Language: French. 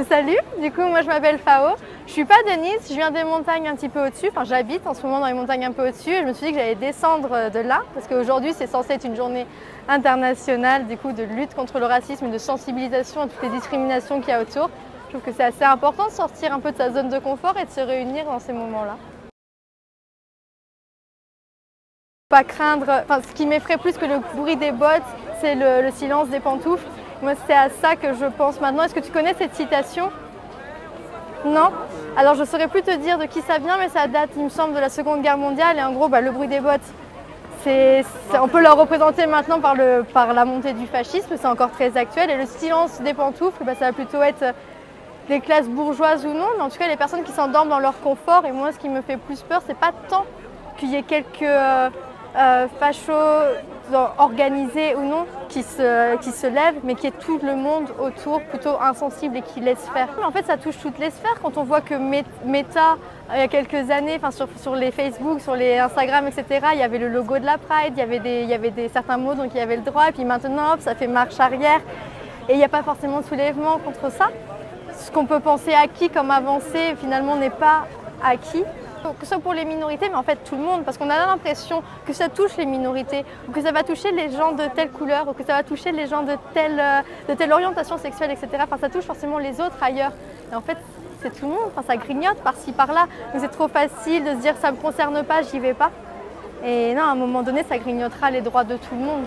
Salut, du coup moi je m'appelle Fao, je suis pas de Nice, je viens des montagnes un petit peu au-dessus, enfin j'habite en ce moment dans les montagnes un peu au-dessus et je me suis dit que j'allais descendre de là parce qu'aujourd'hui c'est censé être une journée internationale du coup de lutte contre le racisme et de sensibilisation à toutes les discriminations qu'il y a autour. Je trouve que c'est assez important de sortir un peu de sa zone de confort et de se réunir dans ces moments-là. Pas craindre, enfin ce qui m'effraie plus que le bruit des bottes, c'est le silence des pantoufles. Moi c'est à ça que je pense maintenant. Est-ce que tu connais cette citation? Non? Alors je ne saurais plus te dire de qui ça vient, mais ça date, il me semble, de la Seconde Guerre mondiale. Et en gros, le bruit des bottes, on peut le représenter maintenant par la montée du fascisme, c'est encore très actuel. Et le silence des pantoufles, ça va plutôt être les classes bourgeoises ou non, mais en tout cas les personnes qui s'endorment dans leur confort. Et moi, ce qui me fait plus peur, c'est pas tant qu'il y ait quelques fachos organisés ou non qui se lèvent, mais qu'il y ait tout le monde autour plutôt insensible et qui laisse faire. En fait, ça touche toutes les sphères. Quand on voit que Meta, il y a quelques années, sur les Facebook, sur les Instagram, etc., il y avait le logo de la Pride, il y avait certains mots donc il y avait le droit, et puis maintenant, hop, ça fait marche arrière. Et il n'y a pas forcément de soulèvement contre ça. Ce qu'on peut penser acquis comme avancée, finalement, n'est pas acquis. Que ce soit pour les minorités, mais en fait tout le monde, parce qu'on a l'impression que ça touche les minorités, ou que ça va toucher les gens de telle couleur, ou que ça va toucher les gens de telle orientation sexuelle, etc. Enfin, ça touche forcément les autres ailleurs. Et en fait, c'est tout le monde, enfin, ça grignote par-ci, par-là. Donc c'est trop facile de se dire ça ne me concerne pas, j'y vais pas. Et non, à un moment donné, ça grignotera les droits de tout le monde.